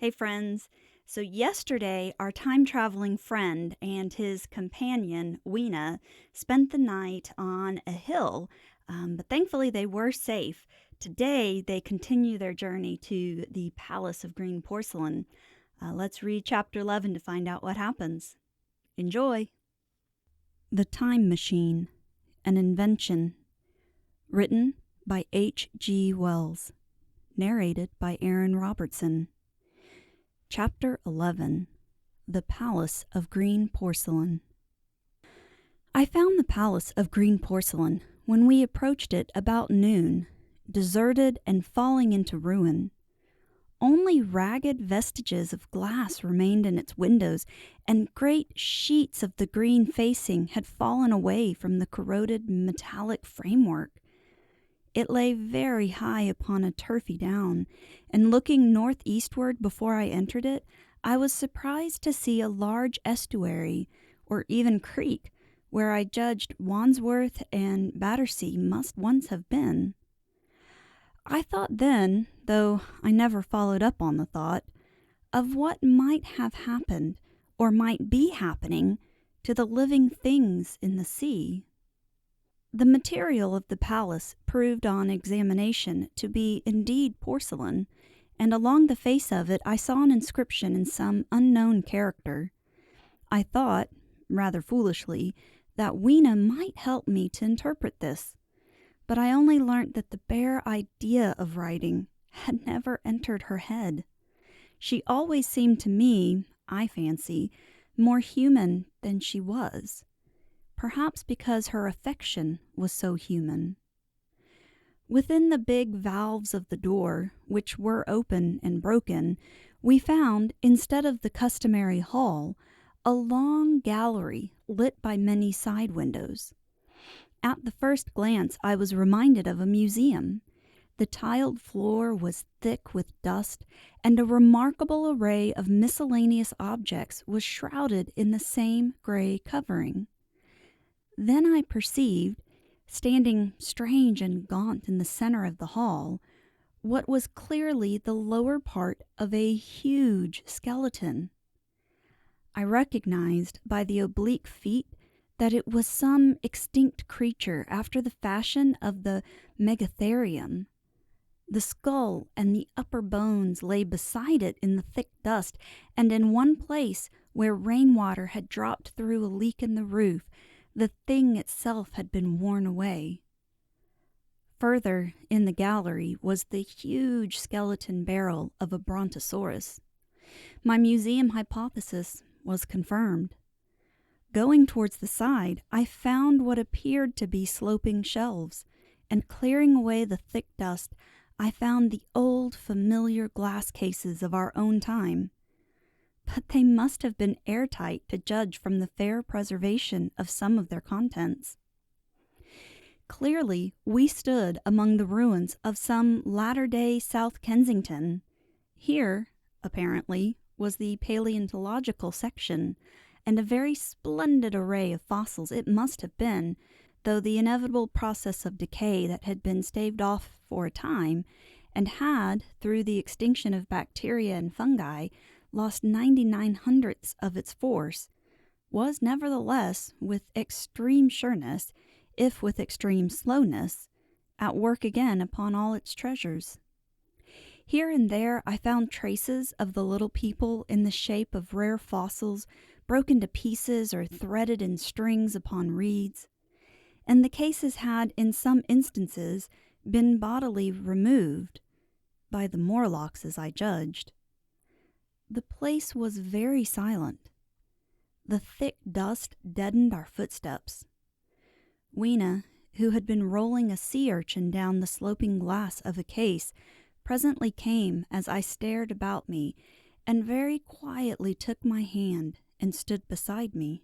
Hey, friends. So, yesterday, our time traveling friend and his companion, Weena, spent the night on a hill, but thankfully they were safe. Today, they continue their journey to the Palace of Green Porcelain. Let's read chapter 11 to find out what happens. Enjoy! The Time Machine, an Invention. Written by H.G. Wells. Narrated by Aaron Robertson. Chapter 11. The Palace of Green Porcelain. I found the Palace of Green Porcelain when we approached it about noon, deserted and falling into ruin. Only ragged vestiges of glass remained in its windows, and great sheets of the green facing had fallen away from the corroded metallic framework. It lay very high upon a turfy down, and looking northeastward before I entered it, I was surprised to see a large estuary, or even creek, where I judged Wandsworth and Battersea must once have been. I thought then, though I never followed up on the thought, of what might have happened, or might be happening, to the living things in the sea. The material of the palace proved on examination to be indeed porcelain, and along the face of it I saw an inscription in some unknown character. I thought, rather foolishly, that Weena might help me to interpret this, but I only learnt that the bare idea of writing had never entered her head. She always seemed to me, I fancy, more human than she was. Perhaps because her affection was so human. Within the big valves of the door, which were open and broken, we found, instead of the customary hall, a long gallery lit by many side windows. At the first glance I was reminded of a museum. The tiled floor was thick with dust, and a remarkable array of miscellaneous objects was shrouded in the same gray covering. Then I perceived, standing strange and gaunt in the center of the hall, what was clearly the lower part of a huge skeleton. I recognized by the oblique feet that it was some extinct creature after the fashion of the megatherium. The skull and the upper bones lay beside it in the thick dust, and in one place where rainwater had dropped through a leak in the roof, the thing itself had been worn away. Further in the gallery was the huge skeleton barrel of a brontosaurus. My museum hypothesis was confirmed. Going towards the side, I found what appeared to be sloping shelves, and clearing away the thick dust, I found the old familiar glass cases of our own time. But they must have been airtight to judge from the fair preservation of some of their contents. Clearly, we stood among the ruins of some latter-day South Kensington. Here, apparently, was the paleontological section, and a very splendid array of fossils it must have been, though the inevitable process of decay that had been staved off for a time, and had, through the extinction of bacteria and fungi, lost 99 hundredths of its force, was nevertheless, with extreme sureness, if with extreme slowness, at work again upon all its treasures. Here and there I found traces of the little people in the shape of rare fossils broken to pieces or threaded in strings upon reeds, and the cases had, in some instances, been bodily removed, by the Morlocks as I judged. The place was very silent. The thick dust deadened our footsteps. Weena, who had been rolling a sea urchin down the sloping glass of a case, presently came as I stared about me, and very quietly took my hand and stood beside me.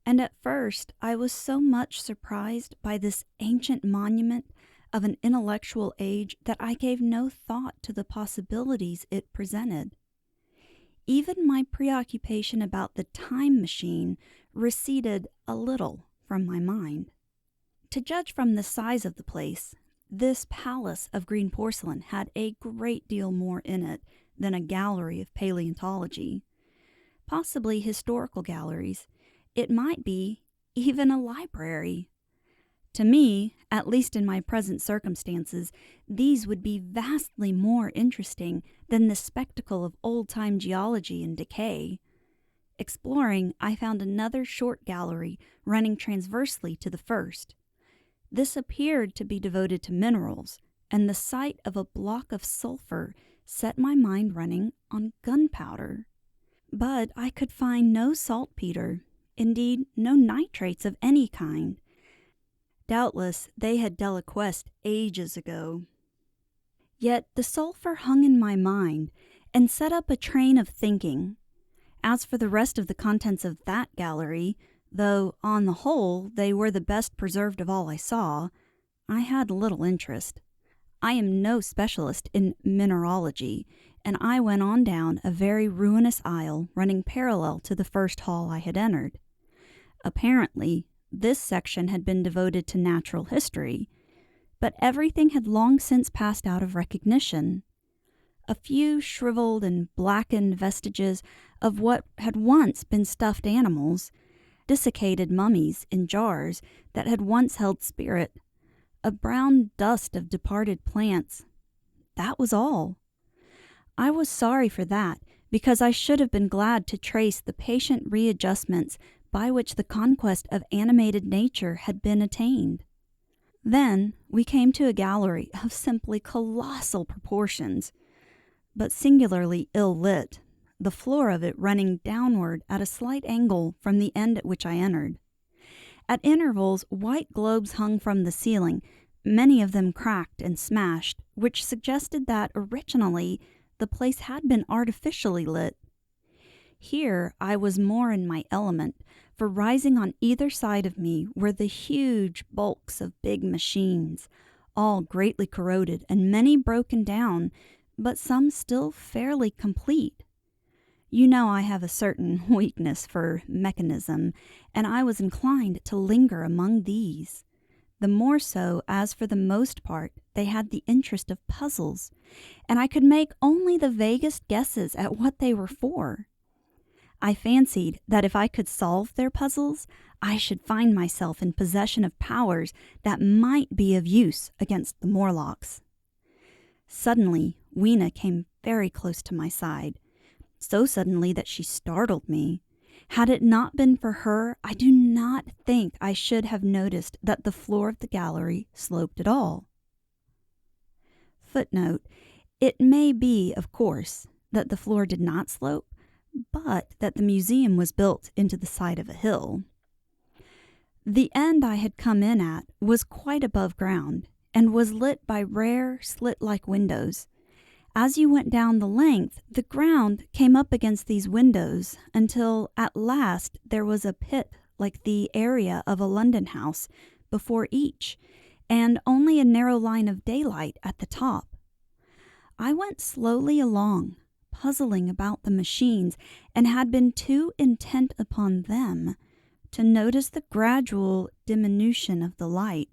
And at first I was so much surprised by this ancient monument of an intellectual age that I gave no thought to the possibilities it presented. Even my preoccupation about the time machine receded a little from my mind. To judge from the size of the place, this palace of green porcelain had a great deal more in it than a gallery of paleontology. Possibly historical galleries. It might be even a library. To me, at least in my present circumstances, these would be vastly more interesting than the spectacle of old-time geology and decay. Exploring, I found another short gallery running transversely to the first. This appeared to be devoted to minerals, and the sight of a block of sulfur set my mind running on gunpowder. But I could find no saltpeter, indeed no nitrates of any kind. Doubtless they had deliquesced ages ago. Yet the sulfur hung in my mind and set up a train of thinking. As for the rest of the contents of that gallery, though on the whole they were the best preserved of all I saw, I had little interest. I am no specialist in mineralogy, and I went on down a very ruinous aisle running parallel to the first hall I had entered. Apparently, this section had been devoted to natural history, but everything had long since passed out of recognition. A few shriveled and blackened vestiges of what had once been stuffed animals, desiccated mummies in jars that had once held spirit, a brown dust of departed plants. That was all. I was sorry for that, because I should have been glad to trace the patient readjustments by which the conquest of animated nature had been attained. Then we came to a gallery of simply colossal proportions, but singularly ill-lit, the floor of it running downward at a slight angle from the end at which I entered. At intervals, white globes hung from the ceiling, many of them cracked and smashed, which suggested that originally the place had been artificially lit. Here I was more in my element, for rising on either side of me were the huge bulks of big machines, all greatly corroded and many broken down, but some still fairly complete. You know I have a certain weakness for mechanism, and I was inclined to linger among these. The more so as for the most part they had the interest of puzzles, and I could make only the vaguest guesses at what they were for. I fancied that if I could solve their puzzles, I should find myself in possession of powers that might be of use against the Morlocks. Suddenly, Weena came very close to my side, so suddenly that she startled me. Had it not been for her, I do not think I should have noticed that the floor of the gallery sloped at all. Footnote: it may be, of course, that the floor did not slope, but that the museum was built into the side of a hill. The end I had come in at was quite above ground, and was lit by rare slit-like windows. As you went down the length, the ground came up against these windows until at last there was a pit like the area of a London house before each, and only a narrow line of daylight at the top. I went slowly along, puzzling about the machines, and had been too intent upon them to notice the gradual diminution of the light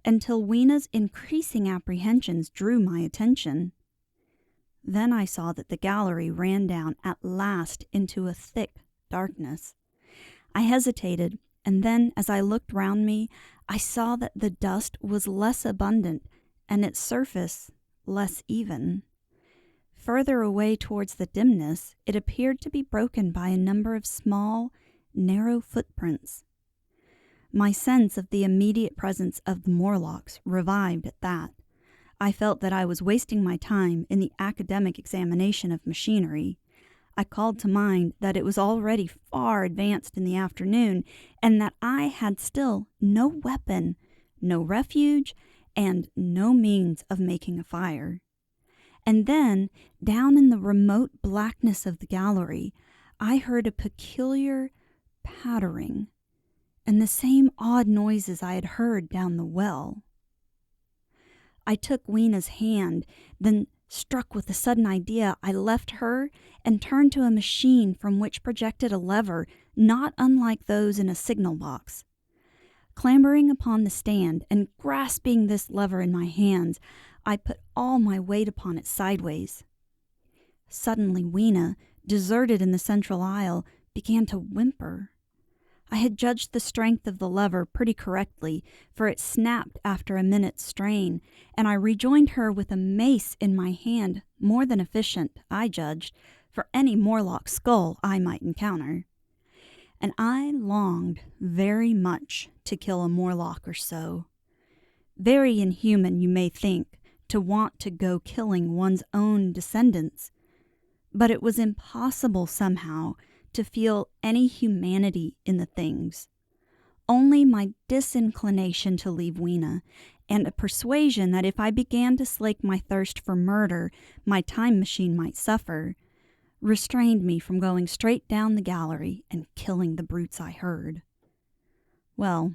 until Weena's increasing apprehensions drew my attention. Then I saw that the gallery ran down at last into a thick darkness. I hesitated, and then as I looked round me, I saw that the dust was less abundant and its surface less even. Further away towards the dimness, it appeared to be broken by a number of small, narrow footprints. My sense of the immediate presence of the Morlocks revived at that. I felt that I was wasting my time in the academic examination of machinery. I called to mind that it was already far advanced in the afternoon, and that I had still no weapon, no refuge, and no means of making a fire. And then, down in the remote blackness of the gallery, I heard a peculiar pattering, and the same odd noises I had heard down the well. I took Weena's hand, then, struck with a sudden idea, I left her and turned to a machine from which projected a lever not unlike those in a signal box. Clambering upon the stand and grasping this lever in my hands, I put all my weight upon it sideways. Suddenly Weena, deserted in the central aisle, began to whimper. I had judged the strength of the lever pretty correctly, for it snapped after a minute's strain, and I rejoined her with a mace in my hand, more than efficient, I judged, for any Morlock skull I might encounter. And I longed very much to kill a Morlock or so. Very inhuman, you may think, to want to go killing one's own descendants, but it was impossible somehow to feel any humanity in the things. Only my disinclination to leave Weena, and a persuasion that if I began to slake my thirst for murder, my time machine might suffer, restrained me from going straight down the gallery and killing the brutes I heard. Well,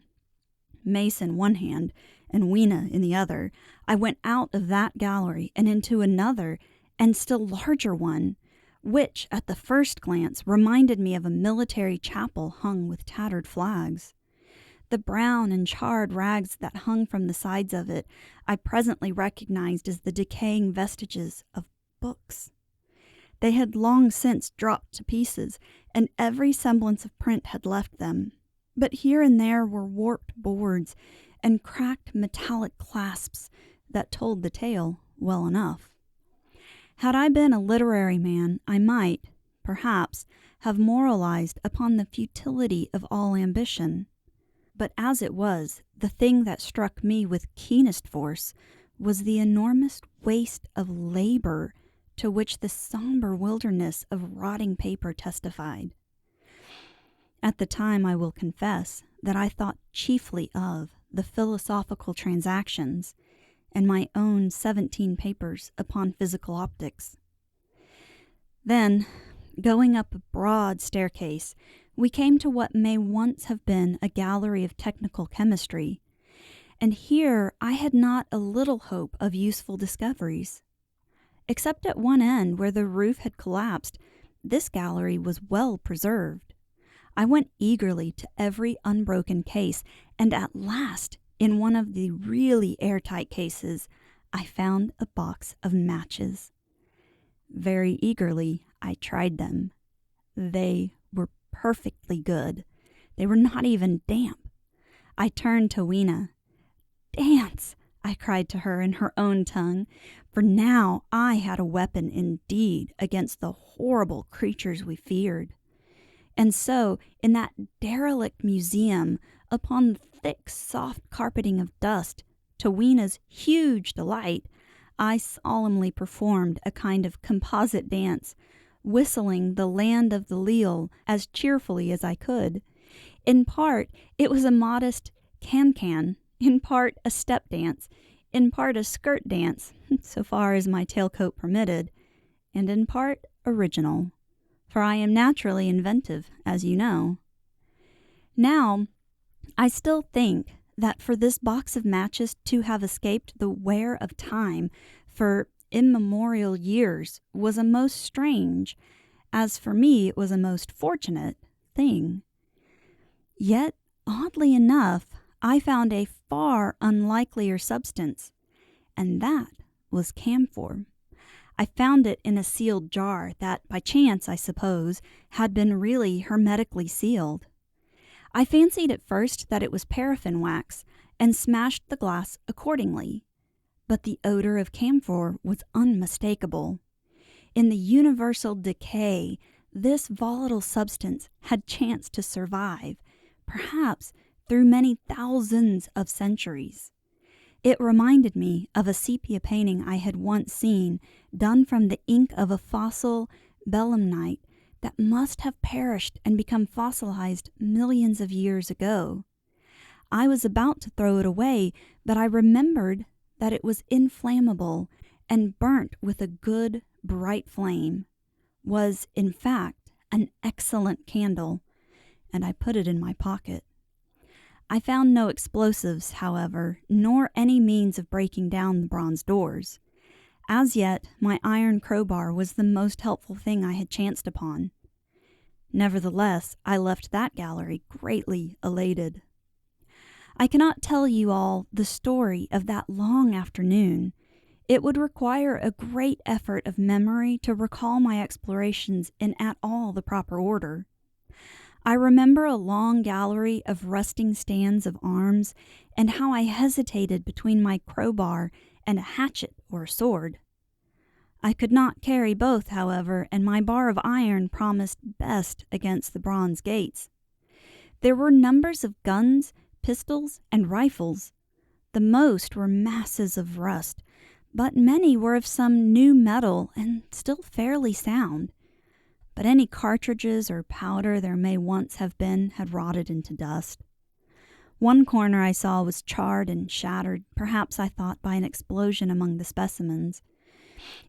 mace in one hand and Weena in the other, I went out of that gallery and into another and still larger one, which, at the first glance, reminded me of a military chapel hung with tattered flags. The brown and charred rags that hung from the sides of it I presently recognized as the decaying vestiges of books. They had long since dropped to pieces, and every semblance of print had left them. But here and there were warped boards and cracked metallic clasps that told the tale well enough. Had I been a literary man, I might, perhaps, have moralized upon the futility of all ambition. But as it was, the thing that struck me with keenest force was the enormous waste of labor to which the somber wilderness of rotting paper testified. At the time, I will confess that I thought chiefly of the Philosophical Transactions and my own 17 papers upon physical optics. Then, going up a broad staircase, we came to what may once have been a gallery of technical chemistry, and here I had not a little hope of useful discoveries. Except at one end where the roof had collapsed, this gallery was well preserved. I went eagerly to every unbroken case, and at last, in one of the really airtight cases, I found a box of matches. Very eagerly, I tried them. They were perfectly good. They were not even damp. I turned to Weena. "Dance!" I cried to her in her own tongue, for now I had a weapon indeed against the horrible creatures we feared. And so, in that derelict museum, upon the thick, soft carpeting of dust, to Weena's huge delight, I solemnly performed a kind of composite dance, whistling the Land of the Leal as cheerfully as I could. In part, it was a modest can-can, in part a step dance, in part a skirt dance, so far as my tailcoat permitted, and in part original, for I am naturally inventive, as you know. Now, I still think that for this box of matches to have escaped the wear of time for immemorial years was a most strange, as for me it was a most fortunate, thing. Yet, oddly enough, I found a far unlikelier substance, and that was camphor. I found it in a sealed jar that, by chance, I suppose, had been really hermetically sealed. I fancied at first that it was paraffin wax, and smashed the glass accordingly. But the odor of camphor was unmistakable. In the universal decay, this volatile substance had chanced to survive, perhaps through many thousands of centuries. It reminded me of a sepia painting I had once seen, done from the ink of a fossil belemnite that must have perished and become fossilized millions of years ago. I was about to throw it away, but I remembered that it was inflammable and burnt with a good, bright flame, was, in fact, an excellent candle, and I put it in my pocket. I found no explosives, however, nor any means of breaking down the bronze doors. As yet, my iron crowbar was the most helpful thing I had chanced upon. Nevertheless, I left that gallery greatly elated. I cannot tell you all the story of that long afternoon. It would require a great effort of memory to recall my explorations in at all the proper order. I remember a long gallery of rusting stands of arms and how I hesitated between my crowbar and a hatchet or a sword. I could not carry both, however, and my bar of iron promised best against the bronze gates. There were numbers of guns, pistols, and rifles. The most were masses of rust, but many were of some new metal and still fairly sound. But any cartridges or powder there may once have been had rotted into dust. One corner I saw was charred and shattered, perhaps I thought by an explosion among the specimens.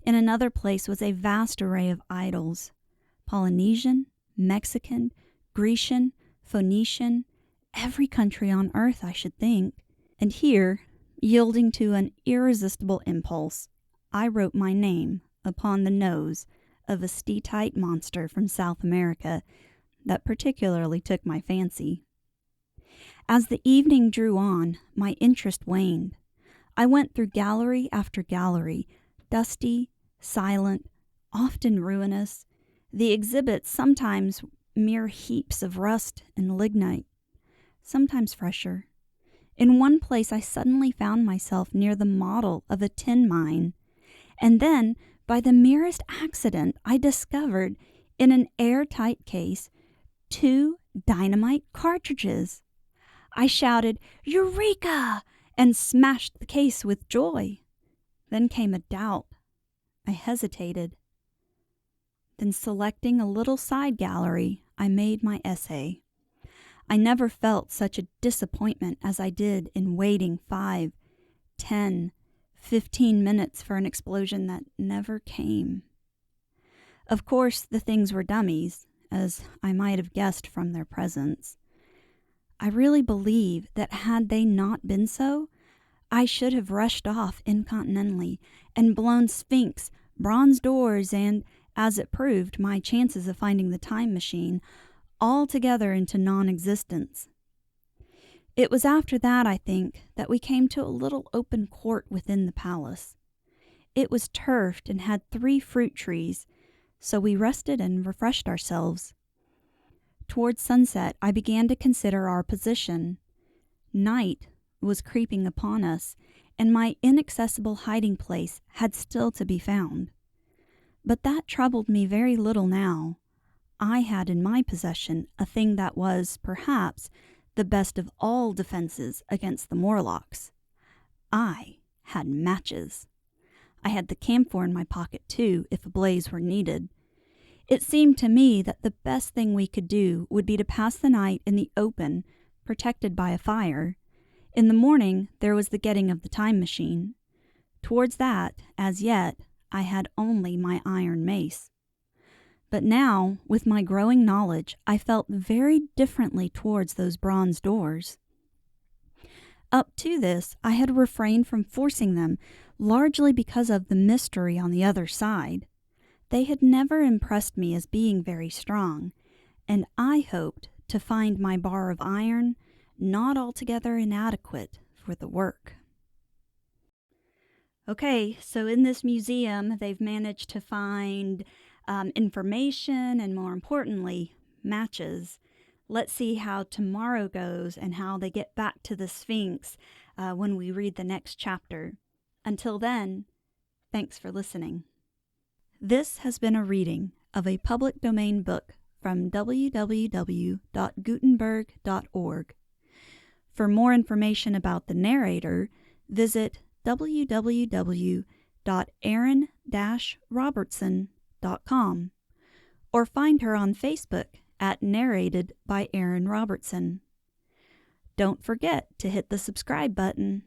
In another place was a vast array of idols, Polynesian, Mexican, Grecian, Phoenician, every country on earth, I should think. And here, yielding to an irresistible impulse, I wrote my name upon the nose of a steatite monster from South America that particularly took my fancy. As the evening drew on, my interest waned. I went through gallery after gallery, dusty, silent, often ruinous, the exhibits sometimes mere heaps of rust and lignite, sometimes fresher. In one place I suddenly found myself near the model of a tin mine, and then, by the merest accident, I discovered, in an airtight case, 2 dynamite cartridges. I shouted, "Eureka!" and smashed the case with joy. Then came a doubt. I hesitated. Then, selecting a little side gallery, I made my essay. I never felt such a disappointment as I did in waiting 5, 10, 15 minutes for an explosion that never came. Of course, the things were dummies, as I might have guessed from their presence. I really believe that had they not been so, I should have rushed off incontinently and blown Sphinx, bronze doors, and, as it proved, my chances of finding the time machine altogether into non-existence. It was after that, I think, that we came to a little open court within the palace. It was turfed and had 3 fruit trees, so we rested and refreshed ourselves. Towards sunset, I began to consider our position. Night was creeping upon us, and my inaccessible hiding place had still to be found. But that troubled me very little now. I had in my possession a thing that was, perhaps, the best of all defenses against the Morlocks. I had matches. I had the camphor in my pocket, too, if a blaze were needed. It seemed to me that the best thing we could do would be to pass the night in the open, protected by a fire. In the morning, there was the getting of the time machine. Towards that, as yet, I had only my iron mace. But now, with my growing knowledge, I felt very differently towards those bronze doors. Up to this, I had refrained from forcing them, largely because of the mystery on the other side. They had never impressed me as being very strong, and I hoped to find my bar of iron not altogether inadequate for the work. Okay, so in this museum, they've managed to find information and, more importantly, matches. Let's see how tomorrow goes and how they get back to the Sphinx when we read the next chapter. Until then, thanks for listening. This has been a reading of a public domain book from www.gutenberg.org. For more information about the narrator, visit www.erin-robertson.com or find her on Facebook at Narrated by Erin Robertson. Don't forget to hit the subscribe button.